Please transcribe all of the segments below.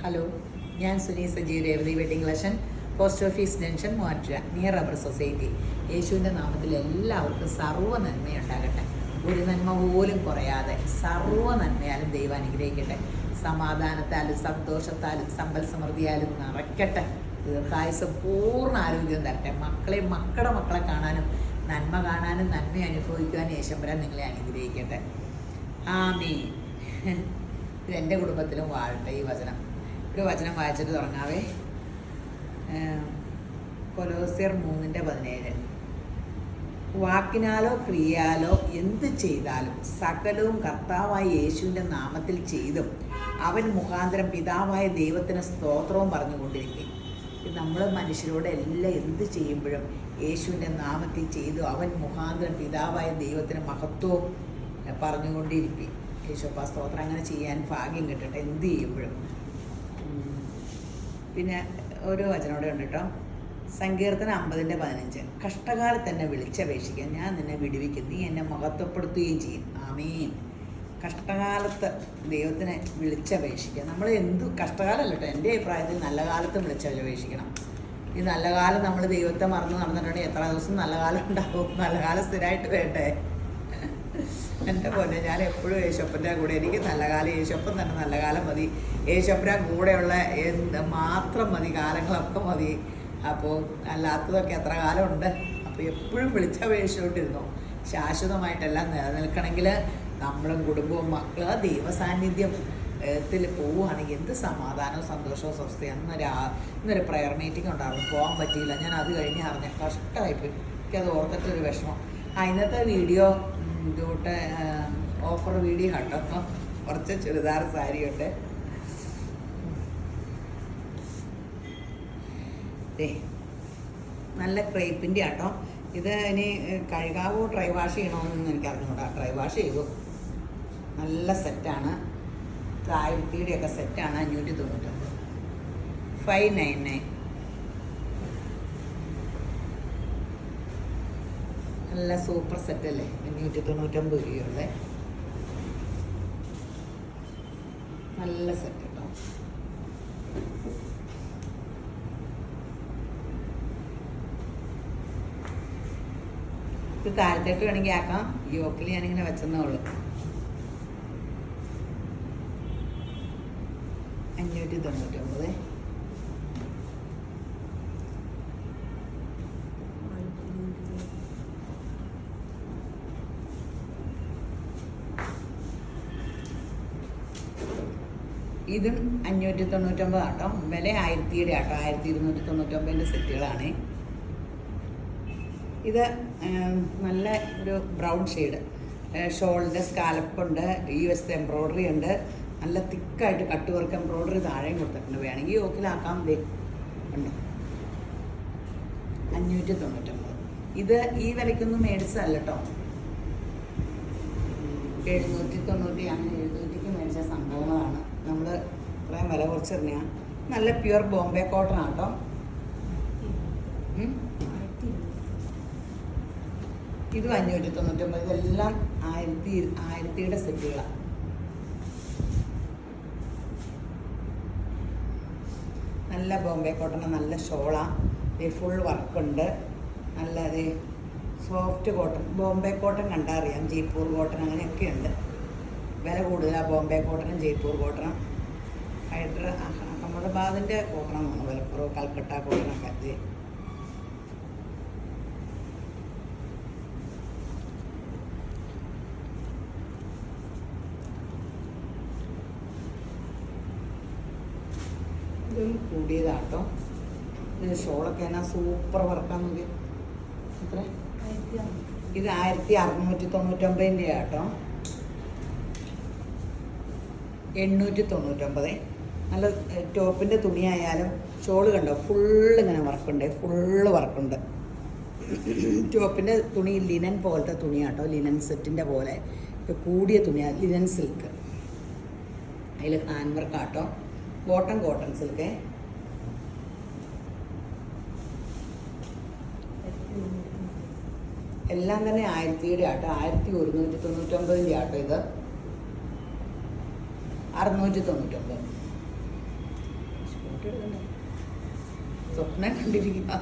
Hello, ഞാൻ Suni Sajeev Revathi wedding collection, post office junction, Muvattupuzha, near rubber society. യേശുവിൻ്റെ നാമത്തിൽ എല്ലാവർക്കും സർവ്വ നന്മയുണ്ടാകട്ടെ. ഒരു നന്മ പോലും കുറയാതെ സർവ്വ നന്മയാലും ദൈവം അനുഗ്രഹിക്കട്ടെ. സമാധാനത്താലും സന്തോഷത്താലും സമ്പൽ സമൃദ്ധിയാലും നിറയ്ക്കട്ടെ. ദീർഘായുസ് പൂർണ്ണ ആരോഗ്യം തരട്ടെ. മക്കളെ കാണാനും നന്മ കാണാനും നന്മ അനുഭവിക്കുവാനും യേശുമ്പരാൻ നിങ്ങളെ അനുഗ്രഹിക്കട്ടെ. ആമീൻ. ഇതെൻ്റെ കുടുംബത്തിലും വാഴട്ടെ ഈ വചനം. ഒരു വചനം വായിച്ചിട്ട് തുടങ്ങാവേ. കൊലോസ്യർ 3:17. വാക്കിനാലോ ക്രിയയാലോ എന്ത് ചെയ്താലും സകലവും കർത്താവായ യേശുവിൻ്റെ നാമത്തിൽ ചെയ്തും അവൻ മുഖാന്തരം പിതാവായ ദൈവത്തിന് സ്തോത്രവും പറഞ്ഞുകൊണ്ടിരിക്കും. നമ്മൾ മനുഷ്യരോട് എല്ലാം എന്ത് ചെയ്യുമ്പോഴും യേശുവിൻ്റെ നാമത്തിൽ ചെയ്തു അവൻ മുഖാന്തരം പിതാവായ ദൈവത്തിന് മഹത്വവും പറഞ്ഞുകൊണ്ടിരിക്കും. യേശുപ്പ സ്തോത്രം. അങ്ങനെ ചെയ്യാൻ ഭാഗ്യം കിട്ടട്ടെ എന്ത് ചെയ്യുമ്പോഴും. പിന്നെ ഒരു വചനോടെ ഉണ്ട് കേട്ടോ. സങ്കീർത്തനം 50:15. കഷ്ടകാലത്ത് എന്നെ വിളിച്ചപേക്ഷിക്കാൻ ഞാൻ നിന്നെ വിടുവിക്കും, നീ എന്നെ മഹത്വപ്പെടുത്തുകയും ചെയ്യും. ആമീൻ. കഷ്ടകാലത്ത് ദൈവത്തിനെ വിളിച്ചപേക്ഷിക്കുക. നമ്മൾ കഷ്ടകാലമല്ല കേട്ടോ, എൻ്റെ അഭിപ്രായത്തിൽ നല്ല കാലത്ത് വിളിച്ചപേക്ഷിക്കണം. ഈ നല്ല കാലം നമ്മൾ ദൈവത്തെ മറന്ന് നടന്നിട്ടുണ്ടെങ്കിൽ എത്ര ദിവസം നല്ല കാലം ഉണ്ടാവും? നല്ല കാലം സ്ഥിരമായിട്ട് വേണ്ടേ? എൻ്റെ പോലെ ഞാൻ എപ്പോഴും യേശുപ്പൻ്റെ കൂടെ. എനിക്ക് നല്ല കാലം യേശുപ്പൻ തന്നെ നല്ല കാലം മതി. യേശുപ്പൻ്റെ കൂടെയുള്ള മാത്രം മതി, കാലങ്ങളൊക്കെ മതി. അപ്പോൾ അല്ലാത്തതൊക്കെ എത്ര കാലമുണ്ട്? അപ്പോൾ എപ്പോഴും വിളിച്ചപേക്ഷിച്ചുകൊണ്ടിരുന്നു. ശാശ്വതമായിട്ടെല്ലാം നിലനിൽക്കണമെങ്കിൽ നമ്മളും കുടുംബവും മക്കളും ദൈവസാന്നിധ്യത്തിൽ പോവുകയാണെങ്കിൽ എന്ത് സമാധാനവും സന്തോഷവും സ്വസ്ഥയും. ഇന്നൊരു പ്രയർ മീറ്റിംഗ് ഉണ്ടായിരുന്നു, പോകാൻ പറ്റിയില്ല. ഞാൻ അത് കഴിഞ്ഞ് അറിഞ്ഞ കഷ്ടമായിപ്പോയി. എനിക്കത് ഓർത്തിട്ടൊരു വിഷമം. ഇന്നത്തെ വീഡിയോ ഇതോട്ട് ഓഫർ വീഡിയോ കണ്ടപ്പോൾ കുറച്ച് ചുരിദാർ സാരിയുണ്ട്. നല്ല ക്രേപ്പിൻ്റെ ആട്ടോ ഇത്. ഇനി കഴുകാവോ ഡ്രൈ വാഷ് ചെയ്യണമെന്നൊന്നും എനിക്ക് അറിഞ്ഞൂടാ. ഡ്രൈ വാഷ് ചെയ്തു. നല്ല സെറ്റാണ്. 1000-യുടെയൊക്കെ സെറ്റാണ്. 599. 599. നല്ല സൂപ്പർ സെറ്റല്ലേ? 599 രൂപയുള്ള നല്ല സെറ്റ് കേട്ടോ. ഇത് താഴത്തേട്ട് വേണമെങ്കിൽ ആക്കാം. യോക്കിൽ ഞാനിങ്ങനെ വെച്ചെന്നേ ഉള്ളൂ. 599. ഇതും 599 ആട്ടോ. വില 1000 ആട്ടോ. 1299 സെറ്റുകളാണ്. ഇത് നല്ല ഒരു ബ്രൗൺ ഷെയ്ഡ്. ഷോളിൻ്റെ സ്കാലപ്പുണ്ട്, US എംബ്രോയ്ഡറി ഉണ്ട്. നല്ല തിക്കായിട്ട് കട്ട് വർക്ക് എംബ്രോയ്ഡറി താഴെയും കൊടുത്തിട്ടുണ്ട്. വേണമെങ്കിൽ യോക്കിലാക്കാം. ഉണ്ട് 599. ഇത് ഈ വിലയ്ക്കൊന്നും മേടിച്ചതല്ല കേട്ടോ. 790 അങ്ങനെ 700-ക്ക് മേടിച്ച സംഭവങ്ങളാണ്. നമ്മൾ ഇത്രയും വില കുറച്ചെറിഞ്ഞാൽ. നല്ല പ്യുവർ ബോംബെ കോട്ടൺ ആട്ടോ. ഇത് 599. ഇതെല്ലാം 1000-യുടെ സെറ്റുകളാണ്. നല്ല ബോംബെ കോട്ടൺ, നല്ല ഷോളാണ്. ഫുൾ വർക്കുണ്ട്. നല്ല സോഫ്റ്റ് കോട്ടൺ. ബോംബെ കോട്ടൺ കണ്ടാൽ അറിയാം. ജയ്പൂർ കോട്ടൺ അങ്ങനെയൊക്കെ ഉണ്ട്. വില കൂടുതലാണ് ബോംബെ കോട്ടണും ജയ്പൂർ കോട്ടണും. അഹമ്മദാബാദിൻ്റെ കോട്ടണമാണ് വിലക്കുറവ്. കൽക്കട്ട കോട്ടണൊക്കെ. ഇതൊന്നും കൂടിയതാട്ടോ. ഇതിൻ്റെ ഷോളൊക്കെ എന്നാ സൂപ്പർ വർക്കാന്ന് നോക്കി. എത്ര? ഇത് 1699 ആട്ടോ. 899. നല്ല ടോപ്പിൻ്റെ തുണിയായാലും ഷോള് കണ്ടോ, ഫുള്ളിങ്ങനെ വർക്കുണ്ട്. ഫുള്ള് വർക്കുണ്ട്. ടോപ്പിൻ്റെ തുണി ലിനൻ പോലത്തെ തുണിയാട്ടോ. ലിനൻ സെറ്റിൻ്റെ പോലെ കൂടിയ തുണിയാണ്. Linen silk. അതിൽ ഹാൻഡ് വർക്കാട്ടോ. Cotton silk. എല്ലാം തന്നെ 1000-യുടെ ആട്ടോ. 1199 ആട്ടോ. ഇത് 699. സ്വപ്നം കണ്ടിരിക്കുക.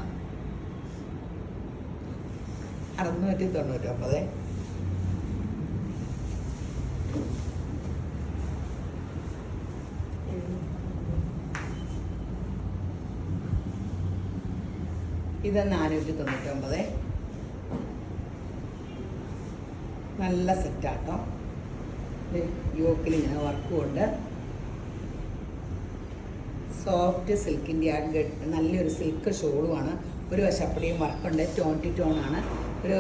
699. ഇത് 499. നല്ല സെറ്റാട്ടോ. യോക്കിൽ ഇങ്ങനെ വർക്കും ഉണ്ട്. സോഫ്റ്റ് സിൽക്കിൻ്റെ നല്ലൊരു സിൽക്ക് ഷോളുമാണ്. ഒരു വശപ്പടിയും വർക്കുണ്ട്. ടോൺ ടു ടോൺ ആണ്. ഒരു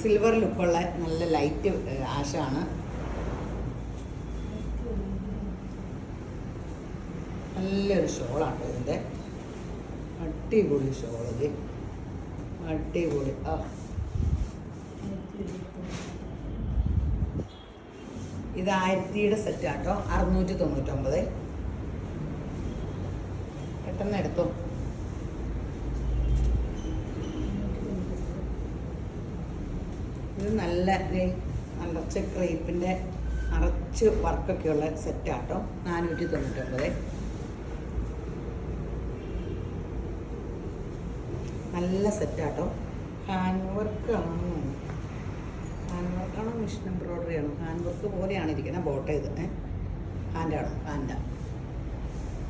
സിൽവർ ലുക്കുള്ള നല്ല ലൈറ്റ് ആഷാണ്. നല്ലൊരു ഷോളാണ് ഇതിൻ്റെ. അടിപൊളി ഷോള്. അടിപൊളി. ഇത് 1000 സെറ്റാട്ടോ. 699. പെട്ടെന്ന് എടുത്തോ. ഇത് നല്ല നിറച്ച് ക്രേപ്പിൻ്റെ നിറച്ച് വർക്കൊക്കെയുള്ള സെറ്റാട്ടോ. 499. നല്ല സെറ്റാട്ടോ. ഹാൻഡ് വർക്ക് ആണോ, ഹാൻഡ് വർക്കാണോ മെഷീൻ എംബ്രോയ്ഡറി ആണോ? ഹാൻഡ് വർക്ക് പോലെയാണ് ഇരിക്കുന്നത്. ബോട്ട ഇത് ഹാൻഡാണോ?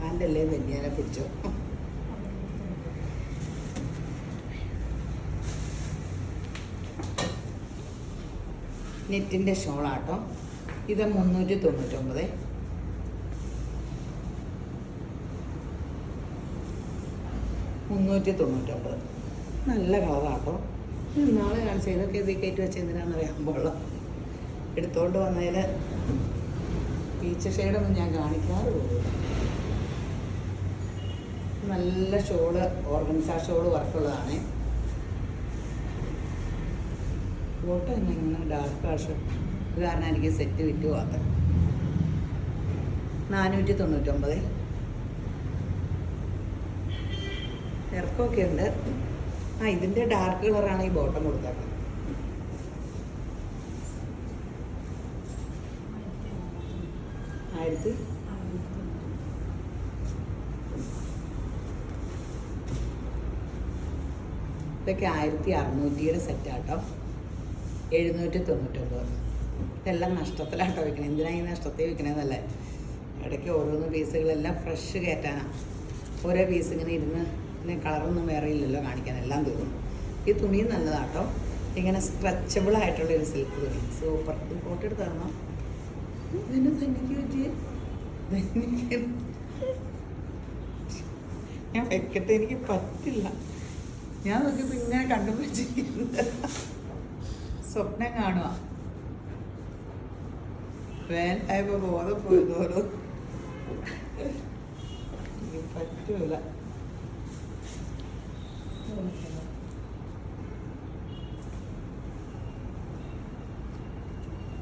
ഹാൻഡല്ലേ വെഞ്ഞാലെ പിടിച്ചോ. നെറ്റിൻ്റെ ഷോളാട്ടോ. ഇത് 399. നല്ല കളറാട്ടോ. നാളെ കാണിച്ച ഇതൊക്കെ ഇത് കയറ്റി വെച്ച എന്തിനാണെന്നറിയാൻ പോളാം. എടുത്തോണ്ട് വന്നതിൽ പീച്ച് ഷെയ്ഡൊന്നും ഞാൻ കാണിക്കാറ് പോലും. നല്ല ഷോള്, ഓർഗൻസ ഷോള് വർക്കുള്ളതാണ്. ഫോട്ടോ തന്നെ ഇങ്ങനെ ഡാർക്ക് ആഷ് ഇത് കാരണം എനിക്ക് സെറ്റ് വിറ്റ് പോകാത്ത. 499. ഇറക്കമൊക്കെ ഉണ്ട്. ഇതിൻ്റെ ഡാർക്ക് കളറാണ് ഈ ബോട്ടം കൊടുത്തേക്കുന്നത്. ഇതൊക്കെ 1600 സെറ്റാട്ടോ. 799. ഇതെല്ലാം നഷ്ടത്തിലാട്ടോ വിൽക്കണേ. എന്തിനാണ് ഈ നഷ്ടത്തിൽ വിൽക്കണേന്നല്ലേ. ഇടയ്ക്ക് ഓരോന്ന് പീസുകളെല്ലാം ഫ്രഷ് കയറ്റാനാണ്. ഓരോ പീസ് ഇങ്ങനെ ഇരുന്ന് പിന്നെ കളറൊന്നും വേറെ ഇല്ലല്ലോ കാണിക്കാൻ. എല്ലാം തീർന്നു. ഈ തുണിയും നല്ലതാട്ടോ. ഇങ്ങനെ സ്ട്രെച്ചബിൾ ആയിട്ടുള്ളൊരു സിൽക്ക് തുണി. സൂപ്പർ. ഇത് ഫോട്ടോ എടുത്ത് തരണം. ഇതിന് തനിക്ക് പറ്റിയ ഞാൻ വെക്കട്ടെ. എനിക്ക് പറ്റില്ല. ഞാൻ നോക്കിയപ്പോൾ ഇങ്ങനെ കണ്ടുപിടിച്ചിരിക്കുന്നത് സ്വപ്നം കാണുക. വേനായപ്പോൾ ബോധം പോയതോരോ പറ്റൂല.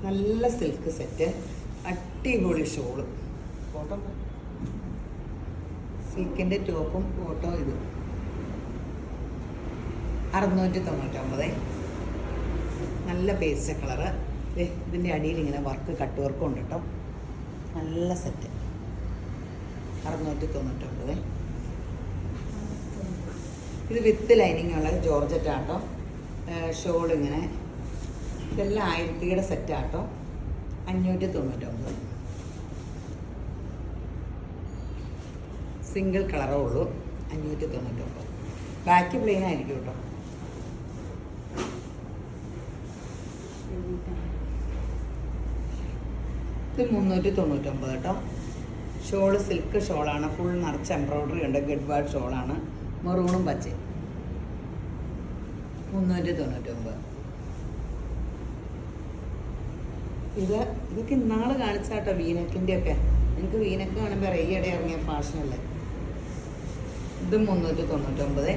നല്ല സിൽക്ക് സെറ്റ്. അടിപൊളി ഷോള്. ഫോട്ടോ സിൽക്കിൻ്റെ ടോപ്പും ഫോട്ടോ ഇതും. 699. നല്ല പേസ്റ്റ് കളറ്. ഇതിൻ്റെ അടിയിൽ ഇങ്ങനെ വർക്ക് കട്ട് വർക്കും ഉണ്ട് കേട്ടോ. നല്ല സെറ്റ്. 699. ഇത് വിത്ത് ലൈനിങ് ഉള്ള ജോർജറ്റ് ആട്ടോ. ഷോൾ ഇങ്ങനെ. ഇതെല്ലാം 1000 സെറ്റാട്ടോ. 599. സിംഗിൾ കളറേ ഉള്ളൂ. 599. ബാക്കി പ്ലെയിൻ ആയിരിക്കും കേട്ടോ. ഇത് 399 കേട്ടോ. ഷോള് സിൽക്ക് ഷോളാണ്. ഫുൾ നിറച്ച് എംബ്രോയ്ഡറി ഉണ്ട്. ഗഡ്വാഡ് ഷോളാണ്. മെറൂണും പച്ചയും. 399. ഇതൊക്കെ ഇന്നാള് കാണിച്ചാട്ടോ വീനക്കിൻ്റെ ഒക്കെ. എനിക്ക് വീനക്ക് കാണുമ്പോൾ ഈയിടെ ഇറങ്ങിയ ഫാഷനല്ലേ. ഇത് 399.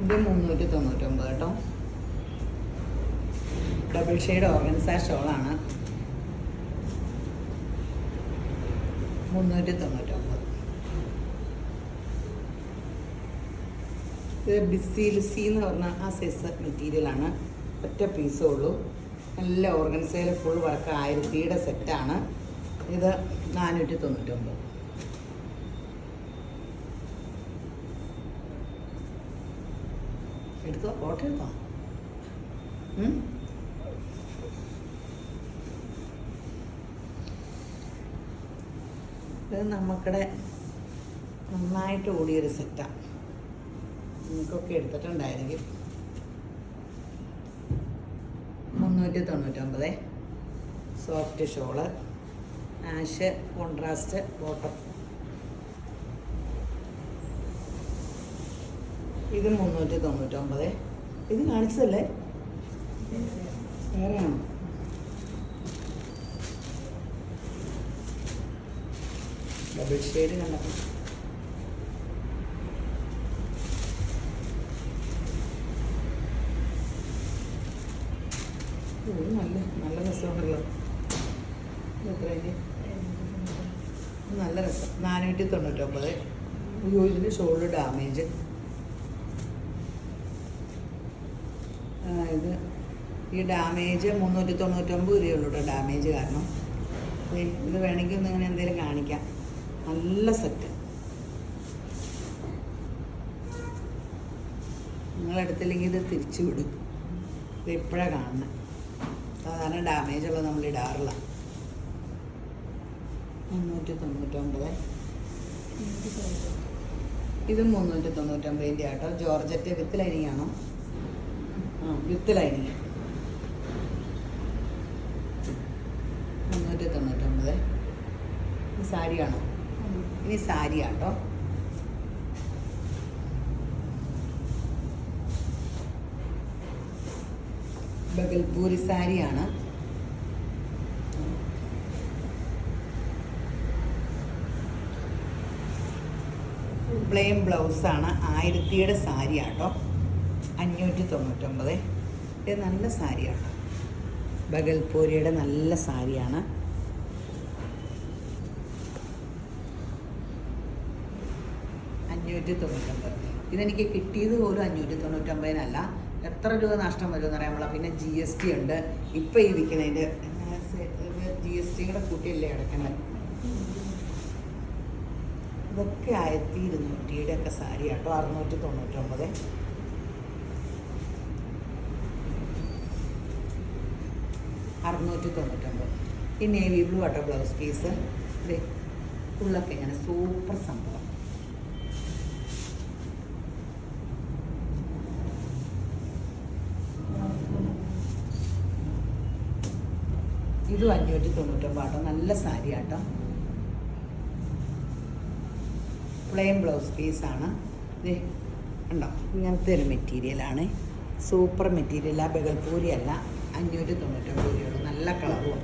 ഇത് 399 കേട്ടോ. ഡബിൾ ഷെയ്ഡ് ഓർഗൻസ ഷോളാണ്. 399. ഇത് ബിസിലിസി എന്ന് പറഞ്ഞ ആ സൈസ് മെറ്റീരിയലാണ്. ഒറ്റ പീസേ ഉള്ളൂ. നല്ല ഓർഗൻസയിൽ ഫുൾ വർക്ക് 1000 സെറ്റാണ്. ഇത് 499. എടുത്തോ, ഫോട്ടോ എടുത്തോ. ഇത് നമുക്കിടെ നന്നായിട്ട് ഓടിയൊരു സെറ്റാണ്. നിങ്ങൾക്കൊക്കെ എടുത്തിട്ടുണ്ടായിരിക്കും. 399. Soft shawl, ash contrast bottom. ഇത് 399. ഇത് കാണിച്ചതല്ലേ, വേറെയാണോ? ഡബിൾ ഷെയ്ഡ് കണ്ടപ്പോൾ നല്ല രസമുണ്ടല്ലോ. എത്രയാണ്? നല്ല രസം. 499. അയ്യോ, ഇതിൻ്റെ ഷോൾഡർ ഡാമേജ്. ഇത് ഈ ഡാമേജ് 399 രൂപയുള്ളൂ കേട്ടോ, ഡാമേജ് കാരണം. ഇത് വേണമെങ്കിൽ ഒന്ന് ഇങ്ങനെ എന്തെങ്കിലും കാണിക്കാം. നല്ല സെറ്റ്. നിങ്ങളെടുത്തില്ലെങ്കിൽ ഇത് തിരിച്ചു വിടും. ഇത് ഇപ്പോഴാണ് കാണുന്നത്. സാധാരണ ഡാമേജ് ഉള്ളത് നമ്മൾ ഇടാറില്ല. 399. ഇത് 399 ആട്ടോ. ജോർജറ്റ് വിത്ത് ലൈനിങ് ആണോ? With lining. 399. ഈ സാരിയാണോ? ഇനി സാരിയാട്ടോ. ബഗൽപൂരി സാരിയാണ്. പ്ലെയിൻ ബ്ലൗസാണ്. 1000 സാരിയാട്ടോ. 599. ഇത് നല്ല സാരിയാണ്. ബഗൽപൂരിയുടെ നല്ല സാരിയാണ്. ഇതെനിക്ക് കിട്ടിയത് പോലും 599-നല്ല. എത്ര രൂപ നഷ്ടം വരുമെന്ന് അറിയാമല്ലോ. പിന്നെ GST ഉണ്ട്. ഇപ്പം ഈ വിൽക്കുന്നതിൻ്റെ GST കൂടെ കൂട്ടിയല്ലേ അടയ്ക്കേണ്ടത്. ഇതൊക്കെ 1200 ഒക്കെ സാരി കേട്ടോ. 699. ഈ നേവി ബ്ലൂ ആട്ടോ ബ്ലൗസ് പീസ്. ഇതേ ഉള്ളൊക്കെ ഇങ്ങനെ സൂപ്പർ സംഭവം. ഇതും 599 ആട്ടോ. നല്ല സാരി ആട്ടോ. പ്ലെയിൻ ബ്ലൗസ് പീസാണ്. ഇതേ ഉണ്ടോ, ഇങ്ങനത്തെ ഒരു മെറ്റീരിയലാണ്. സൂപ്പർ മെറ്റീരിയലാണ്. ബഗൽപൂരി അല്ല. 599 രൂപയുള്ളൂ. നല്ല കളറും.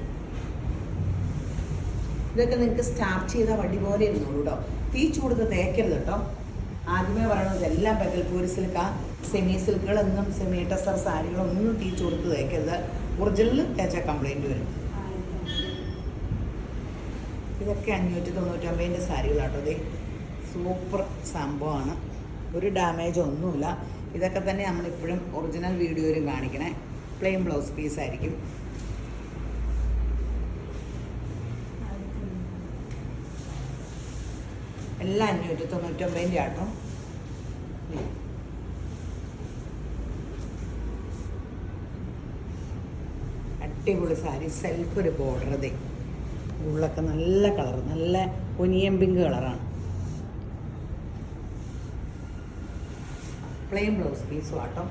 ഇതൊക്കെ നിങ്ങൾക്ക് സ്റ്റാർച്ച് ചെയ്ത വടി പോലെ ഇരുന്നുള്ളൂ കേട്ടോ. തീച്ചു കൊടുത്ത് തേക്കരുത് കേട്ടോ. ആദ്യമേ പറയണത് ഇതെല്ലാം ബഗൽപൂരി സിൽക്കാ. സെമി സിൽക്കുകളൊന്നും സെമി ടെസർ സാരികളൊന്നും തീച്ചു കൊടുത്ത് തേക്കരുത്. ഒറിജിനൽ തേച്ചാൽ കംപ്ലൈൻറ്റ് വരും. ഇതൊക്കെ 599 സാരികളാട്ടോ. ഇത് സൂപ്പർ സംഭവമാണ്. ഒരു ഡാമേജ് ഒന്നുമില്ല. ഇതൊക്കെ തന്നെ നമ്മളിപ്പോഴും ഒറിജിനൽ വീഡിയോയിലും കാണിക്കണേ. പ്ലെയിൻ ബ്ലൗസ് പീസായിരിക്കും. എല്ലാം 599 ആട്ടോ. അടിപൊളി സാരി. സെൽഫ് ഒരു ബോർഡർ. ഇതേ ഉള്ളൊക്കെ നല്ല കളർ, നല്ല ഒനിയൻ പിങ്ക് കളറാണ്. പ്ലെയിൻ ബ്ലൗസ് പീസും ആട്ടോ.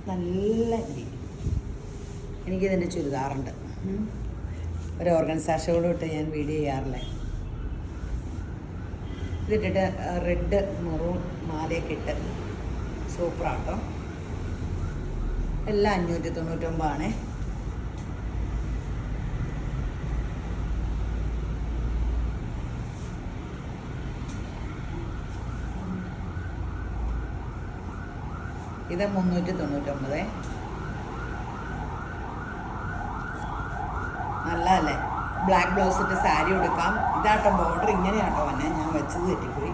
നല്ല എനിക്കിതിൻ്റെ ചുരിദാറുണ്ട്. ഒരു ഓർഗൻസേഷനോട് ഇട്ട് ഞാൻ വീഡിയോ ചെയ്യാറില്ലേ. ഇതിട്ടിട്ട് റെഡ് മെറൂൺ മാലയൊക്കെ ഇട്ട് സൂപ്പറാട്ടോ. എല്ലാം 599 ആണേ. ഇത് 399. നല്ലതല്ലേ? ബ്ലാക്ക് ബ്ലൗസിൻ്റെ സാരി എടുക്കാം. ഇതാട്ടോ ബോർഡർ, ഇങ്ങനെയാട്ടോ അവനെ ഞാൻ വെച്ചത് തെറ്റിപ്പോയി.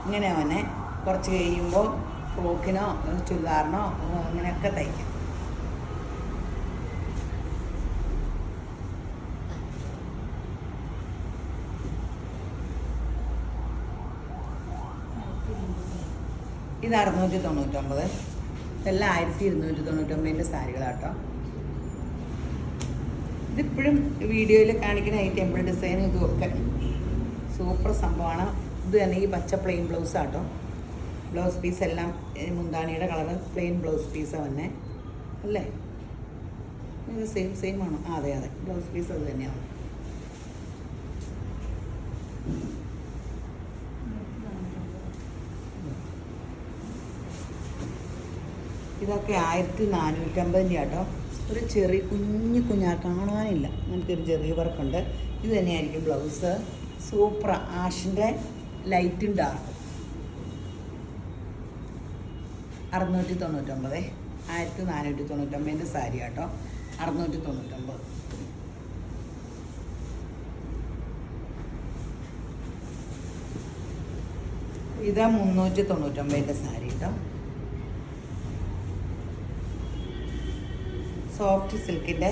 ഇങ്ങനെ അവനെ കുറച്ച് കഴിയുമ്പോൾ ഫ്രോക്കിനോ ചുരിദാറിനോ അങ്ങനെയൊക്കെ തയ്ക്കും. ഇത് 699. ഇതെല്ലാം 1299 സാരികളാട്ടോ. ഇതിപ്പോഴും വീഡിയോയിൽ കാണിക്കുന്ന ഈ ടെമ്പിൾ ഡിസൈൻ ഇതുമൊക്കെ സൂപ്പർ സംഭവമാണ്. ഇത് തന്നെ ഈ പച്ച പ്ലെയിൻ ബ്ലൗസാട്ടോ. ബ്ലൗസ് പീസ് എല്ലാം മുന്താണിയുടെ കളറ് പ്ലെയിൻ ബ്ലൗസ് പീസാണ് തന്നെ അല്ലേ? ഇത് സെയിം ആണോ? അതെ ബ്ലൗസ് പീസ് അത് തന്നെയാണ്. ഇതൊക്കെ 1450 ആട്ടോ. ഒരു ചെറിയ കുഞ്ഞാ കാണാനില്ല, അങ്ങനത്തെ ഒരു ചെറിയ വർക്കുണ്ട്. ഇത് തന്നെയായിരിക്കും ബ്ലൗസ്. സൂപ്പർ ആഷിൻ്റെ ലൈറ്റും ഡാർക്കും. 699. 1499 സാരി ആട്ടോ. 699. ഇതാ 399 സാരി കേട്ടോ. സോഫ്റ്റ് സിൽക്കിൻ്റെ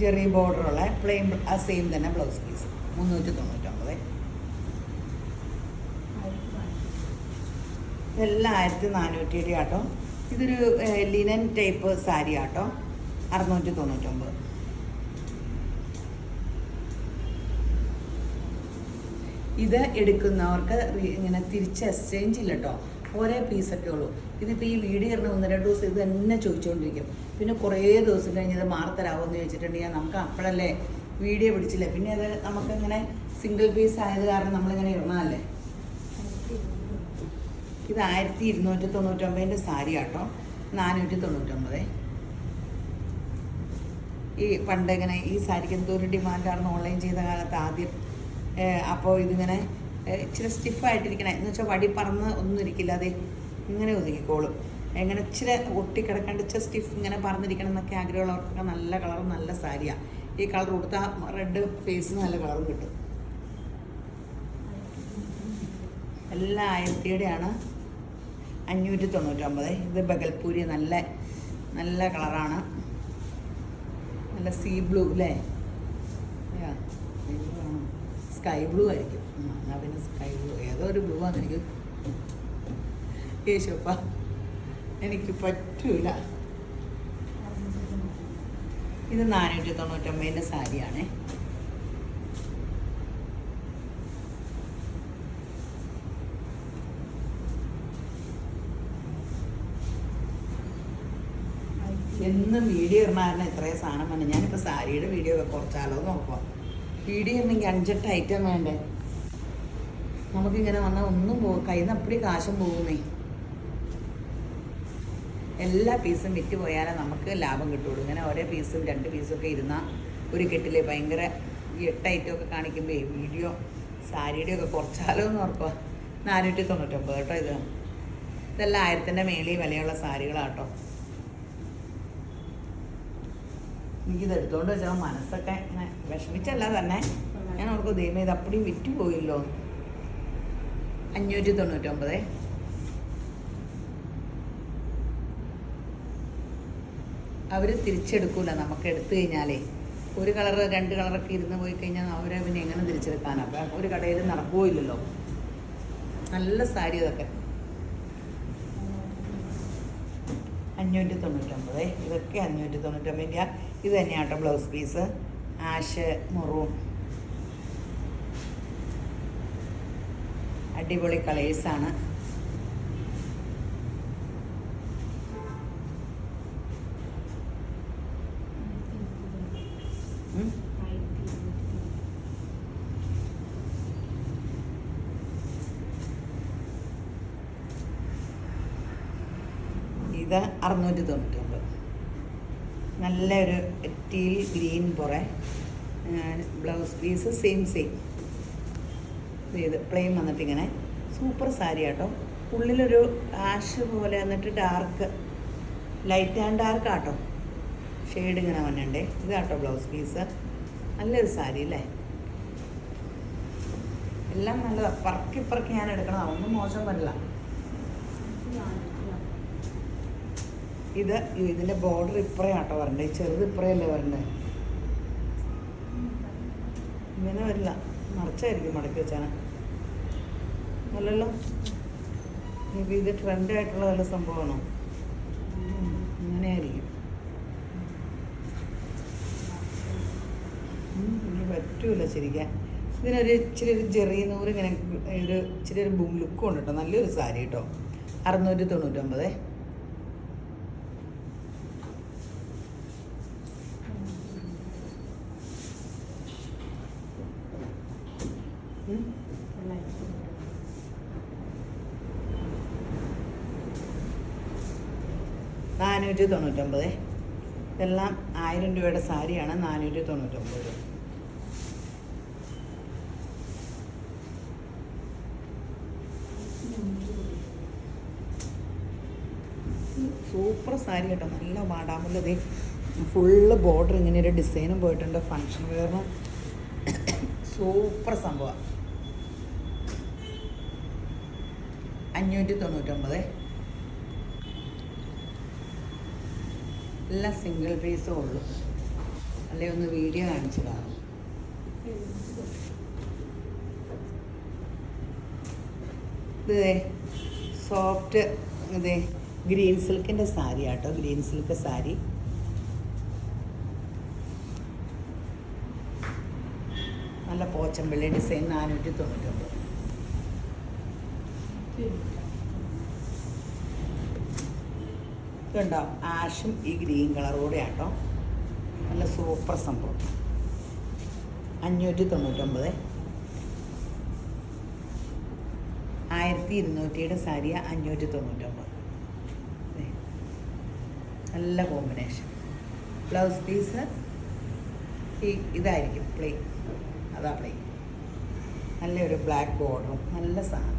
ജെറി ബോർഡറുള്ള പ്ലെയിൻ ആ സെയിം തന്നെ ബ്ലൗസ് പീസ്. 399. ഇതെല്ലാം 1400 ആട്ടോ. ഇതൊരു ലിനൻ ടൈപ്പ് സാരി ആട്ടോ. 699. ഇത് എടുക്കുന്നവർക്ക് ഇങ്ങനെ തിരിച്ച് എക്സ്ചേഞ്ച് ഇല്ല കേട്ടോ. ഓരോ പീസൊക്കെ ഉള്ളൂ. ഇതിപ്പോൾ ഈ വീഡിയോ ഇടുന്ന 1-2 ദിവസം ഇത് തന്നെ ചോദിച്ചുകൊണ്ടിരിക്കും. പിന്നെ കുറേ ദിവസം കഴിഞ്ഞ് ഇത് മാർത്തരാവുമെന്ന് ചോദിച്ചിട്ടുണ്ടെങ്കിൽ നമുക്ക് അപ്പോഴല്ലേ വീഡിയോ പിടിച്ചില്ല. പിന്നെ അത് നമുക്കിങ്ങനെ സിംഗിൾ പീസ് ആയത് കാരണം നമ്മളിങ്ങനെ ഇടണമല്ലേ. ഇത് 1299 സാരി ആട്ടോ. 499. ഈ പണ്ട് ഇങ്ങനെ ഈ സാരിക്ക് എന്തോ ഒരു ഡിമാൻഡായിരുന്നു ഓൺലൈൻ ചെയ്ത കാലത്ത് ആദ്യം. അപ്പോൾ ഇതിങ്ങനെ ഇച്ചിരി സ്റ്റിഫായിട്ടിരിക്കണേ എന്ന് വെച്ചാൽ വടി പറന്ന് ഒന്നും ഇരിക്കില്ല. അതെ ഇങ്ങനെ ഒതുങ്ങിക്കോളും. എങ്ങനെ ഇച്ചിരി ഒട്ടിക്കിടക്കാണ്ട് ഇച്ചിരി സ്റ്റിഫ് ഇങ്ങനെ പറന്നിരിക്കണം എന്നൊക്കെ ആഗ്രഹമുള്ളവർക്കൊക്കെ നല്ല കളറും നല്ല സാരിയാണ്. ഈ കളർ കൊടുത്താൽ റെഡ് ഫേസിന് നല്ല കളറും കിട്ടും. എല്ലാം 1000 599. ഇത് ബഗൽപൂരി നല്ല നല്ല കളറാണ്. നല്ല സീ ബ്ലൂ അല്ലേ? സ്കൈ ബ്ലൂ ആയിരിക്കും. എന്നാൽ പിന്നെ സ്കൈ ബ്ലൂ ഏതോ ഒരു ബ്ലൂ ആണ്. എനിക്ക് യേശുപ്പ എനിക്ക് പറ്റൂല. ഇത് 499 സാരിയാണേ. എന്നും വീഡിയോ ഇടണമായിരുന്നു ഇത്രയും സാധനം വന്നെ. ഞാനിപ്പോൾ സാരിയുടെ വീഡിയോ ഒക്കെ കുറച്ചാലോ നോക്കാം. വീഡിയോ ഇടണമെങ്കിൽ 5-8 ഐറ്റം വേണ്ടേ? നമുക്കിങ്ങനെ വന്നാൽ ഒന്നും കയ്യിൽ നിന്ന് അപ്പടി കാശും പോകുന്നേ. എല്ലാ പീസും വിറ്റ് പോയാലേ നമുക്ക് ലാഭം കിട്ടുള്ളൂ. ഇങ്ങനെ ഓരോ പീസും 2 പീസും ഒക്കെ ഇരുന്നാൽ ഒരു കെട്ടിൽ ഭയങ്കര 8 ഐറ്റം ഒക്കെ കാണിക്കുമ്പോൾ വീഡിയോ സാരിയുടെ ഒക്കെ കുറച്ചാലോ എന്ന് ഓർക്കുക. 499 കേട്ടോ. ഇതെല്ലാം 1000-ൻ്റെ മേളിൽ വിലയുള്ള സാരികളാട്ടോ. എനിക്കിത് എടുത്തുകൊണ്ട് വെച്ചാൽ മനസ്സൊക്കെ ഇങ്ങനെ വിഷമിച്ചല്ല തന്നെ. ഞാൻ ഓർക്കും ദൈവം ഇത് അപ്പടിയും വിറ്റ് പോയില്ലോ. 599. അവർ തിരിച്ചെടുക്കൂല. നമുക്ക് എടുത്തു കഴിഞ്ഞാലേ ഒരു കളറ് 2 കളറൊക്കെ ഇരുന്ന് പോയി കഴിഞ്ഞാൽ അവരെ പിന്നെ എങ്ങനെ തിരിച്ചെടുക്കാനാണ്? അപ്പം ഒരു കടയിൽ നടക്കുകയില്ലല്ലോ. നല്ല സാരി അതൊക്കെ. 599. ഇതൊക്കെ 599. ഇത് തന്നെയാട്ടോ ബ്ലൗസ് പീസ്. ആഷ് മെറൂൺ അടിപൊളി കളേഴ്സാണ്. ഇത് 699. നല്ലൊരു ടീൽ ഗ്രീൻ പുറേ. ബ്ലൗസ് പീസ് സെയിം ഇത് പ്ലെയിൻ വന്നിട്ടിങ്ങനെ സൂപ്പർ സാരി ആട്ടോ. ഉള്ളിലൊരു ആഷ് പോലെ എന്നിട്ട് ഡാർക്ക് ലൈറ്റ് ആൻഡ് ഡാർക്ക് ആട്ടോ ഷെയ്ഡ് ഇങ്ങനെ വന്നിട്ടുണ്ടേ. ഇതാട്ടോ ബ്ലൗസ് പീസ്. നല്ലൊരു സാരി അല്ലേ? എല്ലാം നല്ലതാണ്. പറക്കി ഞാൻ എടുക്കണം, ഒന്നും മോശം വരില്ല. ഇതിൻ്റെ ബോർഡർ ഇപ്പറയാട്ടോ വരണ്ടേ, ചെറുത് ഇപ്പറയല്ലേ വരണ്ടേ. ഇങ്ങനെ വരില്ല, മറിച്ചായിരിക്കും മടക്കി വെച്ചാൽ. അല്ലല്ലോ, ഇനിയിപ്പോൾ ഇത് ട്രെൻഡായിട്ടുള്ള വല്ല സംഭവമാണോ? ഇങ്ങനെയായിരിക്കും. ഇനി പറ്റൂല ശരിക്കാൻ. ഇതിനൊരു ഇച്ചിരി ഒരു ചെറിയ നൂറ് ഇങ്ങനെ ഇച്ചിരി ഒരു ലുക്കും ഉണ്ട് കേട്ടോ. നല്ലൊരു സാരി കേട്ടോ. 699. $499. ഇതെല്ലാം 1000 രൂപയുടെ സാരിയാണ്. 499. സൂപ്പർ സാരി കേട്ടോ, നല്ല വാടാമുള്ളത്. ഫുള്ള് ബോർഡർ ഇങ്ങനെ ഒരു ഡിസൈനും പോയിട്ടുണ്ട്. ഫങ്ഷൻ വെയറിന് സൂപ്പർ സംഭവമാണ്. 599. എല്ലാം സിംഗിൾ പീസേ ഉള്ളൂ. അല്ലെ ഒന്ന് വീഡിയോ കാണിച്ചു കാണും. ഇത് സോഫ്റ്റ് ഇതേ ഗ്രീൻ സിൽക്കിൻ്റെ സാരി ആട്ടോ. Green silk sari. നല്ല പോച്ചമ്പിള്ളി ഡിസൈൻ. 499. ഇതുണ്ടോ, ആഷും ഈ ഗ്രീൻ കളറോടെ ആട്ടോ. നല്ല സൂപ്പർ സംഭവം. 599. 1200 സാരിയ 599. നല്ല കോമ്പിനേഷൻ. ബ്ലൗസ് പീസ് ഇതായിരിക്കും പ്ലെയിൻ. അതാ പ്ലെയിൻ. നല്ലൊരു ബ്ലാക്ക് ബോർഡറും നല്ല സാധനം.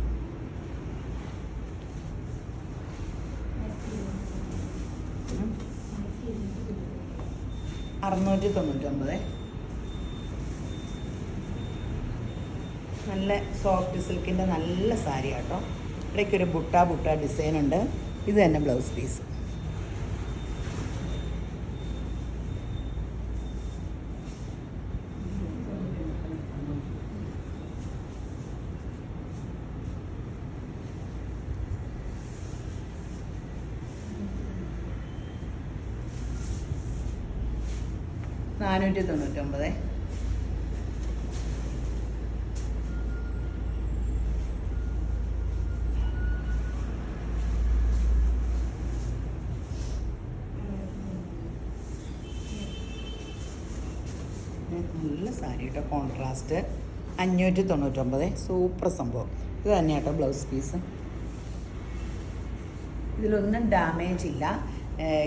$699. നല്ല സോഫ്റ്റ് സിൽക്കിൻ്റെ നല്ല സാരി കേട്ടോ. ഇവിടേക്കൊരു ബുട്ട ഡിസൈൻ ഉണ്ട്. ഇത് തന്നെ ബ്ലൗസ് പീസ്. $499. നല്ല സാരി കേട്ടോ, കോൺട്രാസ്റ്റ്. 599. സൂപ്പർ സംഭവം. ഇത് തന്നെ കേട്ടോ ബ്ലൗസ് പീസ്. ഇതിലൊന്നും ഡാമേജ് ഇല്ല.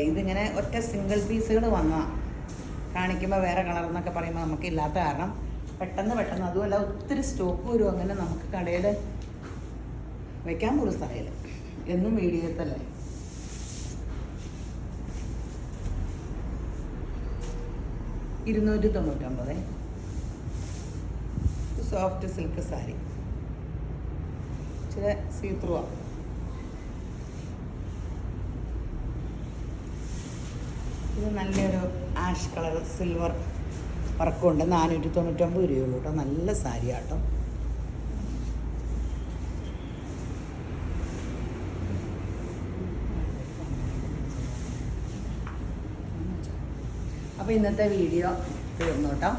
ഇതിങ്ങനെ ഒറ്റ സിംഗിൾ പീസുകൾ വന്നതാണ്. കാണിക്കുമ്പോൾ വേറെ കളർ എന്നൊക്കെ പറയുമ്പോൾ നമുക്ക് ഇല്ലാത്ത കാരണം പെട്ടെന്ന് അതുമല്ല ഒത്തിരി സ്റ്റോക്ക് വരും. അങ്ങനെ നമുക്ക് കടയിൽ വയ്ക്കാൻ പോലും സ്ഥലമില്ല. എന്നും വീഡിയോത്തല്ലേ. $299. Soft silk sari. ഇച്ചിരി സീത്രൂ. ഇത് നല്ലൊരു ആഷ് കളർ സിൽവർ വർക്കുണ്ട്. 499 രൂപയുള്ളൂ കേട്ടോ. നല്ല സാരി ആട്ടോ. അപ്പോൾ ഇന്നത്തെ വീഡിയോ തീർന്നു കേട്ടോ.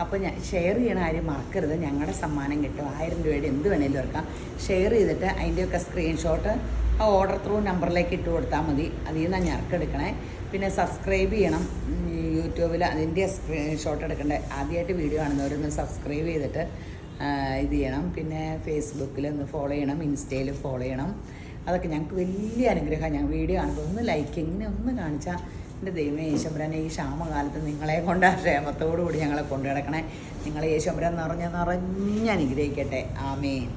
അപ്പോൾ ഞാൻ ഷെയർ ചെയ്യണ കാര്യം മറക്കരുത്. ഞങ്ങളുടെ സമ്മാനം കിട്ടും. 1000 രൂപയുടെ എന്ത് വേണേലും എടുക്കാം. ഷെയർ ചെയ്തിട്ട് അതിൻ്റെയൊക്കെ സ്ക്രീൻഷോട്ട് ആ ഓർഡർ ത്രൂ നമ്പറിലേക്ക് ഇട്ട് കൊടുത്താൽ മതി. അതിൽ നിന്നാണ് ഞറക്കെടുക്കണേ. പിന്നെ സബ്സ്ക്രൈബ് ചെയ്യണം. യൂട്യൂബിൽ അതിൻ്റെ സ്ക്രീൻഷോട്ട് എടുക്കണ്ടേ. ആദ്യമായിട്ട് വീഡിയോ കാണുന്നവരൊന്ന് സബ്സ്ക്രൈബ് ചെയ്തിട്ട് ഇത് ചെയ്യണം. പിന്നെ ഫേസ്ബുക്കിൽ ഒന്ന് ഫോളോ ചെയ്യണം. ഇൻസ്റ്റയിൽ ഫോളോ ചെയ്യണം. അതൊക്കെ ഞങ്ങൾക്ക് വലിയ അനുഗ്രഹമാണ്. ഞാൻ വീഡിയോ കാണുമ്പോൾ ഒന്ന് ലൈക്ക് ഇങ്ങനെ ഒന്ന് കാണിച്ചാൽ എൻ്റെ ദൈവമേ യേശുമ്പുരാനെ ഈ ക്ഷാമകാലത്ത് നിങ്ങളെ കൊണ്ട് ആ ക്ഷേമത്തോടു കൂടി ഞങ്ങളെ കൊണ്ടു കിടക്കണേ. നിങ്ങളെ യേശുമ്പുരാൻ നിറഞ്ഞ് അനുഗ്രഹിക്കട്ടെ. ആമേൻ.